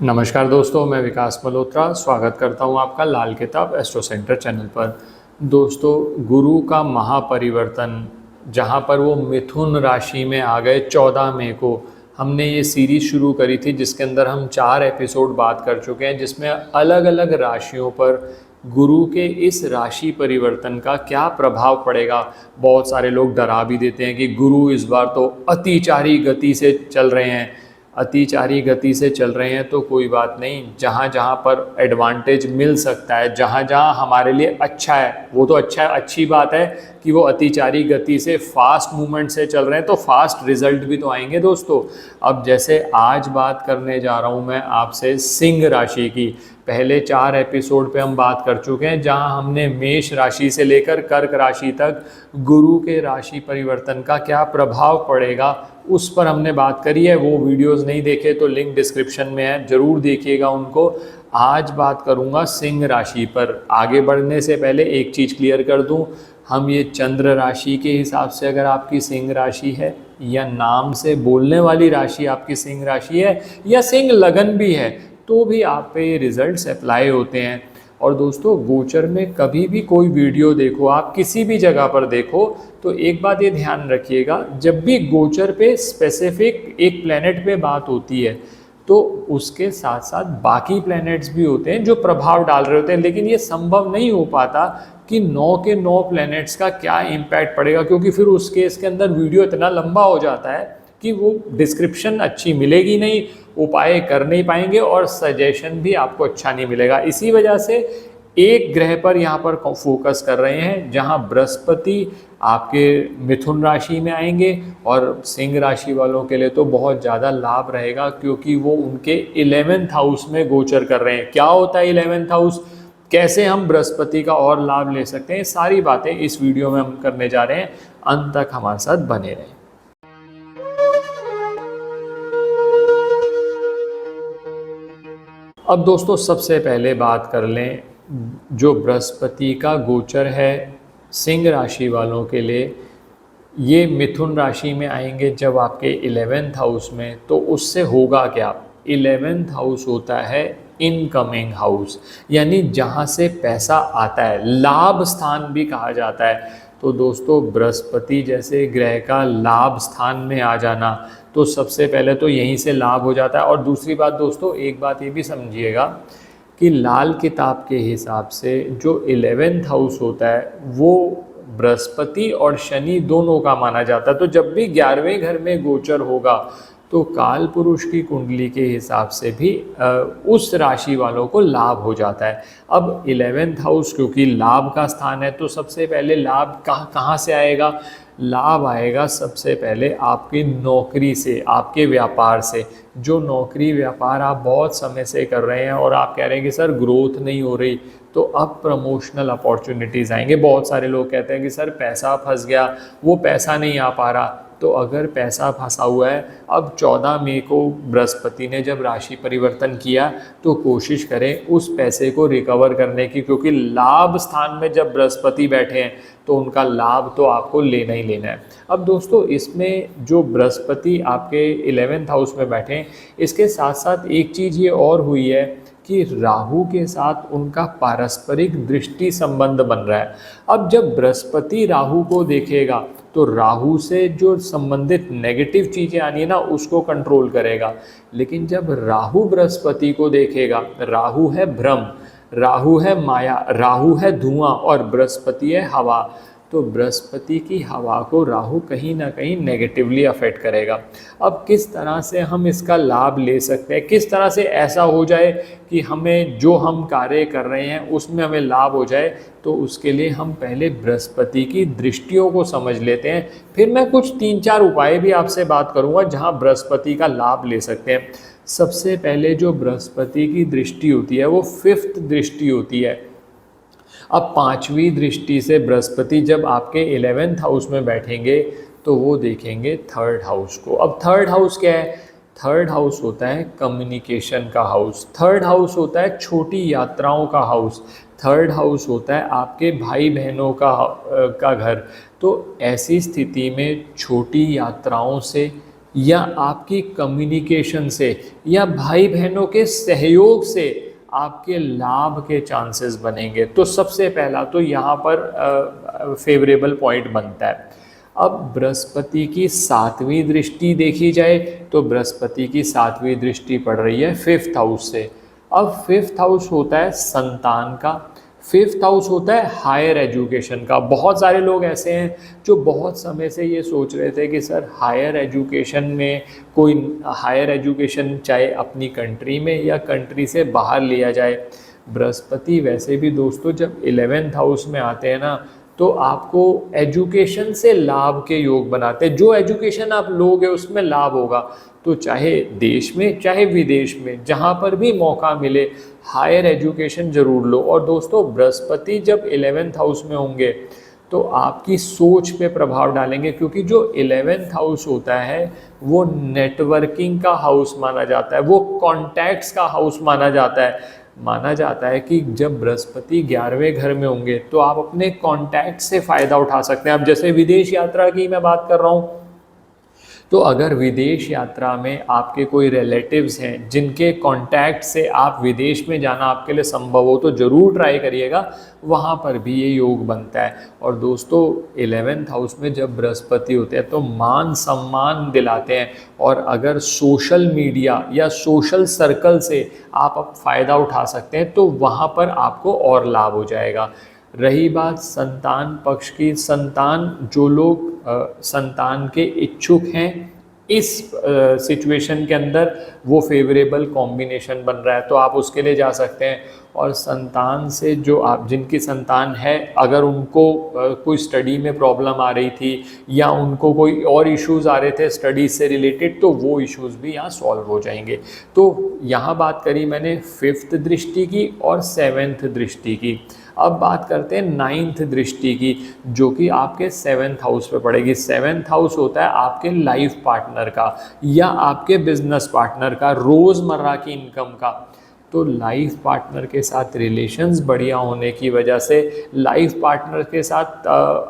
नमस्कार दोस्तों, मैं विकास मल्होत्रा स्वागत करता हूं आपका लाल किताब एस्ट्रो सेंटर चैनल पर। दोस्तों, गुरु का महापरिवर्तन जहां पर वो मिथुन राशि में आ गए 14 मई को, हमने ये सीरीज शुरू करी थी जिसके अंदर हम 4 एपिसोड बात कर चुके हैं, जिसमें अलग अलग राशियों पर गुरु के इस राशि परिवर्तन का क्या प्रभाव पड़ेगा। बहुत सारे लोग डरा भी देते हैं कि गुरु इस बार तो अतिचारी गति से चल रहे हैं। अतिचारी गति से चल रहे हैं तो कोई बात नहीं, जहाँ जहाँ पर एडवांटेज मिल सकता है, जहाँ जहाँ हमारे लिए अच्छा है वो तो अच्छा है। अच्छी बात है कि वो अतिचारी गति से फास्ट मूवमेंट से चल रहे हैं तो फास्ट रिजल्ट भी तो आएंगे दोस्तों। अब जैसे आज बात करने जा रहा हूँ मैं आपसे सिंह राशि की। पहले 4 एपिसोड पे हम बात कर चुके हैं जहां हमने मेष राशि से लेकर कर्क राशि तक गुरु के राशि परिवर्तन का क्या प्रभाव पड़ेगा उस पर हमने बात करी है। वो वीडियोस नहीं देखे तो लिंक डिस्क्रिप्शन में है, ज़रूर देखिएगा उनको। आज बात करूंगा सिंह राशि पर। आगे बढ़ने से पहले एक चीज़ क्लियर कर दूं, हम ये चंद्र राशि के हिसाब से अगर आपकी सिंह राशि है या नाम से बोलने वाली राशि आपकी सिंह राशि है या सिंह लगन भी है तो भी आप पे रिजल्ट्स अप्लाई होते हैं। और दोस्तों, गोचर में कभी भी कोई वीडियो देखो, आप किसी भी जगह पर देखो, तो एक बात ये ध्यान रखिएगा, जब भी गोचर पे स्पेसिफिक एक प्लेनेट पे बात होती है तो उसके साथ साथ बाकी प्लैनेट्स भी होते हैं जो प्रभाव डाल रहे होते हैं। लेकिन ये संभव नहीं हो पाता कि 9 के 9 प्लैनेट्स का क्या इम्पैक्ट पड़ेगा, क्योंकि फिर उस केस के अंदर वीडियो इतना लंबा हो जाता है कि वो डिस्क्रिप्शन अच्छी मिलेगी नहीं, उपाय कर नहीं पाएंगे और सजेशन भी आपको अच्छा नहीं मिलेगा। इसी वजह से एक ग्रह पर यहाँ पर फोकस कर रहे हैं, जहाँ बृहस्पति आपके मिथुन राशि में आएंगे और सिंह राशि वालों के लिए तो बहुत ज़्यादा लाभ रहेगा, क्योंकि वो उनके 11th हाउस में गोचर कर रहे हैं। क्या होता है 11th हाउस, कैसे हम बृहस्पति का और लाभ ले सकते हैं, सारी बातें इस वीडियो में हम करने जा रहे हैं। अंत तक हमारे साथ बने रहें। अब दोस्तों, सबसे पहले बात कर लें, जो बृहस्पति का गोचर है सिंह राशि वालों के लिए, ये मिथुन राशि में आएंगे जब आपके 11th हाउस में। तो उससे होगा क्या, 11th हाउस होता है इनकमिंग हाउस, यानी जहाँ से पैसा आता है, लाभ स्थान भी कहा जाता है। तो दोस्तों, बृहस्पति जैसे ग्रह का लाभ स्थान में आ जाना, तो सबसे पहले तो यहीं से लाभ हो जाता है। और दूसरी बात दोस्तों, एक बात ये भी समझिएगा कि लाल किताब के हिसाब से जो 11th हाउस होता है वो बृहस्पति और शनि दोनों का माना जाता है। तो जब भी 11वें घर में गोचर होगा तो काल पुरुष की कुंडली के हिसाब से भी उस राशि वालों को लाभ हो जाता है। अब 11th हाउस क्योंकि लाभ का स्थान है, तो सबसे पहले लाभ कहाँ से आएगा, लाभ आएगा सबसे पहले आपकी नौकरी से, आपके व्यापार से। जो नौकरी व्यापार आप बहुत समय से कर रहे हैं और आप कह रहे हैं कि सर ग्रोथ नहीं हो रही, तो अब प्रमोशनल अपॉर्चुनिटीज़ आएंगे। बहुत सारे लोग कहते हैं कि सर पैसा फंस गया, वो पैसा नहीं आ पा रहा। तो अगर पैसा फंसा हुआ है, अब 14 मई को बृहस्पति ने जब राशि परिवर्तन किया तो कोशिश करें उस पैसे को रिकवर करने की, क्योंकि लाभ स्थान में जब बृहस्पति बैठे हैं तो उनका लाभ तो आपको लेना ही लेना है। अब दोस्तों, इसमें जो बृहस्पति आपके 11th हाउस में बैठे हैं, इसके साथ साथ एक चीज़ ये और हुई है कि राहु के साथ उनका पारस्परिक दृष्टि संबंध बन रहा है। अब जब बृहस्पति राहु को देखेगा तो राहु से जो संबंधित नेगेटिव चीज़ें आनी है ना, उसको कंट्रोल करेगा। लेकिन जब राहु बृहस्पति को देखेगा, राहु है भ्रम, राहु है माया, राहु है धुआं और बृहस्पति है हवा, तो बृहस्पति की हवा को राहु कहीं ना कहीं नेगेटिवली अफेक्ट करेगा। अब किस तरह से हम इसका लाभ ले सकते हैं, किस तरह से ऐसा हो जाए कि हमें जो हम कार्य कर रहे हैं उसमें हमें लाभ हो जाए, तो उसके लिए हम पहले बृहस्पति की दृष्टियों को समझ लेते हैं। फिर मैं कुछ 3-4 उपाय भी आपसे बात करूंगा जहां बृहस्पति का लाभ ले सकते हैं। सबसे पहले जो बृहस्पति की दृष्टि होती है वो 5th दृष्टि होती है। अब 5वीं दृष्टि से बृहस्पति जब आपके 11th हाउस में बैठेंगे तो वो देखेंगे 3rd हाउस को। अब 3rd हाउस क्या है, 3rd हाउस होता है कम्युनिकेशन का हाउस, 3rd हाउस होता है छोटी यात्राओं का हाउस, 3rd हाउस होता है आपके भाई बहनों का घर। तो ऐसी स्थिति में छोटी यात्राओं से या आपकी कम्युनिकेशन से या भाई बहनों के सहयोग से आपके लाभ के चांसेस बनेंगे। तो सबसे पहला तो यहाँ पर फेवरेबल पॉइंट बनता है। अब बृहस्पति की 7वीं दृष्टि देखी जाए तो बृहस्पति की 7वीं दृष्टि पड़ रही है 5th हाउस से। अब 5th हाउस होता है संतान का, 5th हाउस होता है हायर एजुकेशन का। बहुत सारे लोग ऐसे हैं जो बहुत समय से ये सोच रहे थे कि सर हायर एजुकेशन में कोई हायर एजुकेशन चाहे अपनी कंट्री में या कंट्री से बाहर लिया जाए। बृहस्पति वैसे भी दोस्तों जब 11th हाउस में आते हैं ना तो आपको एजुकेशन से लाभ के योग बनाते हैं। जो एजुकेशन आप लोगे उसमें लाभ होगा। तो चाहे देश में चाहे विदेश में जहाँ पर भी मौका मिले हायर एजुकेशन ज़रूर लो। और दोस्तों बृहस्पति जब 11th हाउस में होंगे तो आपकी सोच पे प्रभाव डालेंगे, क्योंकि जो 11th हाउस होता है वो नेटवर्किंग का हाउस माना जाता है, वो कॉन्टैक्ट्स का हाउस माना जाता है। माना जाता है कि जब बृहस्पति 11वें घर में होंगे तो आप अपने कॉन्टैक्ट से फ़ायदा उठा सकते हैं। अब जैसे विदेश यात्रा की मैं बात कर रहा हूँ, तो अगर विदेश यात्रा में आपके कोई रिलेटिव्स हैं जिनके कांटेक्ट से आप विदेश में जाना आपके लिए संभव हो तो ज़रूर ट्राई करिएगा, वहाँ पर भी ये योग बनता है। और दोस्तों 11th हाउस में जब बृहस्पति होते हैं तो मान सम्मान दिलाते हैं। और अगर सोशल मीडिया या सोशल सर्कल से आप अब फ़ायदा उठा सकते हैं तो वहाँ पर आपको और लाभ हो जाएगा। रही बात संतान पक्ष की, संतान जो लोग संतान के इच्छुक हैं इस सिचुएशन के अंदर वो फेवरेबल कॉम्बिनेशन बन रहा है तो आप उसके लिए जा सकते हैं। और संतान से जो आप जिनकी संतान है अगर उनको कोई स्टडी में प्रॉब्लम आ रही थी या उनको कोई और इश्यूज़ आ रहे थे स्टडीज़ से रिलेटेड तो वो इश्यूज़ भी यहाँ सॉल्व हो जाएंगे। तो यहाँ बात करी मैंने 5th दृष्टि की और 7th दृष्टि की। अब बात करते हैं 9th दृष्टि की जो कि आपके 7th हाउस पे पड़ेगी। 7th हाउस होता है आपके लाइफ पार्टनर का या आपके बिजनेस पार्टनर का, रोज़मर्रा की इनकम का। तो लाइफ पार्टनर के साथ रिलेशंस बढ़िया होने की वजह से, लाइफ पार्टनर के साथ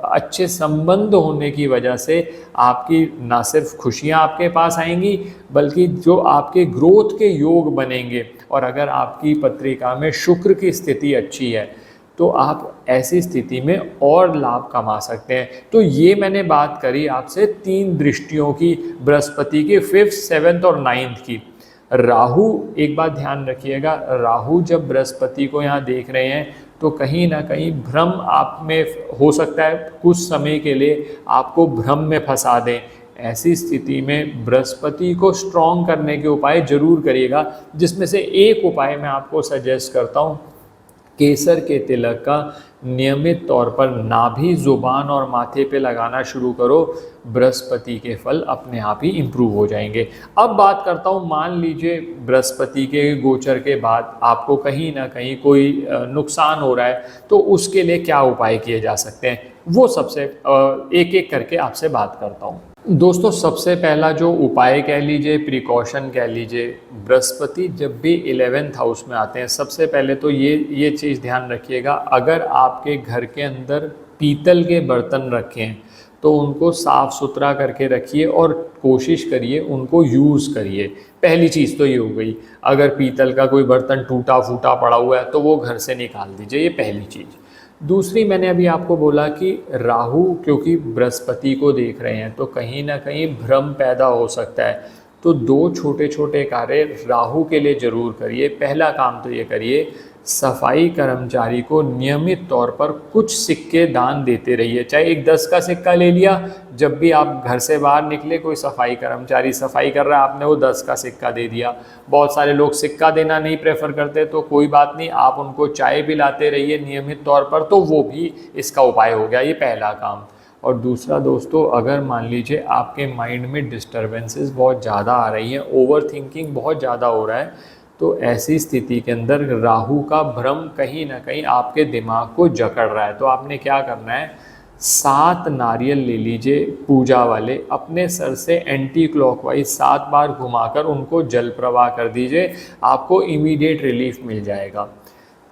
अच्छे संबंध होने की वजह से आपकी ना सिर्फ खुशियां आपके पास आएंगी बल्कि जो आपके ग्रोथ के योग बनेंगे। और अगर आपकी पत्रिका में शुक्र की स्थिति अच्छी है तो आप ऐसी स्थिति में और लाभ कमा सकते हैं। तो ये मैंने बात करी आपसे 3 दृष्टियों की, बृहस्पति की 5th 7th और 9th की। राहु, एक बात ध्यान रखिएगा, राहु जब बृहस्पति को यहाँ देख रहे हैं तो कहीं ना कहीं भ्रम आप में हो सकता है, कुछ समय के लिए आपको भ्रम में फंसा दें। ऐसी स्थिति में बृहस्पति को स्ट्रॉन्ग करने के उपाय जरूर करिएगा, जिसमें से एक उपाय मैं आपको सजेस्ट करता हूँ। केसर के तिलक का नियमित तौर पर नाभि, जुबान और माथे पे लगाना शुरू करो, बृहस्पति के फल अपने आप ही इम्प्रूव हो जाएंगे। अब बात करता हूँ, मान लीजिए बृहस्पति के गोचर के बाद आपको कहीं ना कहीं कोई नुकसान हो रहा है तो उसके लिए क्या उपाय किए जा सकते हैं, वो सबसे एक एक करके आपसे बात करता हूँ। दोस्तों सबसे पहला जो उपाय कह लीजिए, प्रिकॉशन कह लीजिए, बृहस्पति जब भी 11th हाउस में आते हैं सबसे पहले तो ये चीज़ ध्यान रखिएगा, अगर आपके घर के अंदर पीतल के बर्तन रखे हैं तो उनको साफ़ सुथरा करके रखिए और कोशिश करिए उनको यूज़ करिए। पहली चीज़ तो ये हो गई। अगर पीतल का कोई बर्तन टूटा फूटा पड़ा हुआ है तो वो घर से निकाल दीजिए, ये पहली चीज़। दूसरी, मैंने अभी आपको बोला कि राहु क्योंकि बृहस्पति को देख रहे हैं तो कहीं ना कहीं भ्रम पैदा हो सकता है। तो 2 छोटे छोटे कार्य राहु के लिए ज़रूर करिए। पहला काम तो ये करिए, सफाई कर्मचारी को नियमित तौर पर कुछ सिक्के दान देते रहिए। चाहे एक 10 का सिक्का ले लिया, जब भी आप घर से बाहर निकले कोई सफाई कर्मचारी सफाई कर रहा है आपने वो 10 का सिक्का दे दिया। बहुत सारे लोग सिक्का देना नहीं प्रेफर करते तो कोई बात नहीं, आप उनको चाय पिलाते रहिए नियमित तौर पर, तो वो भी इसका उपाय हो गया। ये पहला काम। और दूसरा दोस्तों, अगर मान लीजिए आपके माइंड में डिस्टर्बेंसेस बहुत ज़्यादा आ रही हैं, ओवर थिंकिंग बहुत ज़्यादा हो रहा है, तो ऐसी स्थिति के अंदर राहु का भ्रम कहीं ना कहीं आपके दिमाग को जकड़ रहा है। तो आपने क्या करना है, 7 नारियल ले लीजिए पूजा वाले, अपने सर से एंटी क्लॉकवाइज 7 बार घुमाकर उनको जल प्रवाह कर दीजिए, आपको इमीडिएट रिलीफ मिल जाएगा।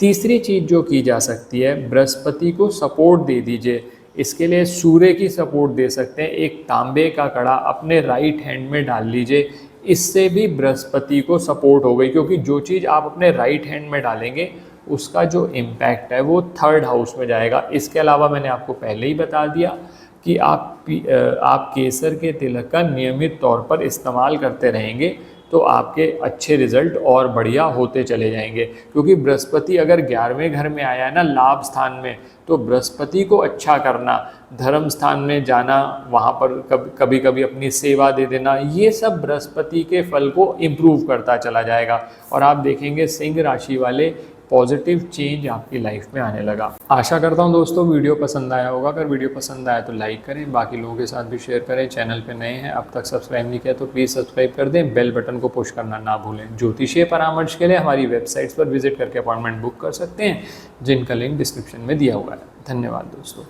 तीसरी चीज़ जो की जा सकती है, बृहस्पति को सपोर्ट दे दीजिए। इसके लिए सूर्य की सपोर्ट दे सकते हैं। एक तांबे का कड़ा अपने राइट हैंड में डाल लीजिए, इससे भी बृहस्पति को सपोर्ट हो गई, क्योंकि जो चीज़ आप अपने राइट हैंड में डालेंगे उसका जो इम्पैक्ट है वो थर्ड हाउस में जाएगा। इसके अलावा मैंने आपको पहले ही बता दिया कि आप केसर के तिलक का नियमित तौर पर इस्तेमाल करते रहेंगे तो आपके अच्छे रिजल्ट और बढ़िया होते चले जाएंगे। क्योंकि बृहस्पति अगर 11वें घर में आया है ना, लाभ स्थान में, तो बृहस्पति को अच्छा करना, धर्म स्थान में जाना, वहाँ पर कभी कभी अपनी सेवा दे देना, ये सब बृहस्पति के फल को इम्प्रूव करता चला जाएगा और आप देखेंगे सिंह राशि वाले पॉजिटिव चेंज आपकी लाइफ में आने लगा। आशा करता हूँ दोस्तों वीडियो पसंद आया होगा। अगर वीडियो पसंद आया तो लाइक करें, बाकी लोगों के साथ भी शेयर करें। चैनल पे नए हैं, अब तक सब्सक्राइब नहीं किया तो प्लीज़ सब्सक्राइब कर दें, बेल बटन को पुश करना ना भूलें। ज्योतिषीय परामर्श के लिए हमारी वेबसाइट्स पर विजिट करके अपॉइंटमेंट बुक कर सकते हैं, जिनका लिंक डिस्क्रिप्शन में दिया हुआ है। धन्यवाद दोस्तों।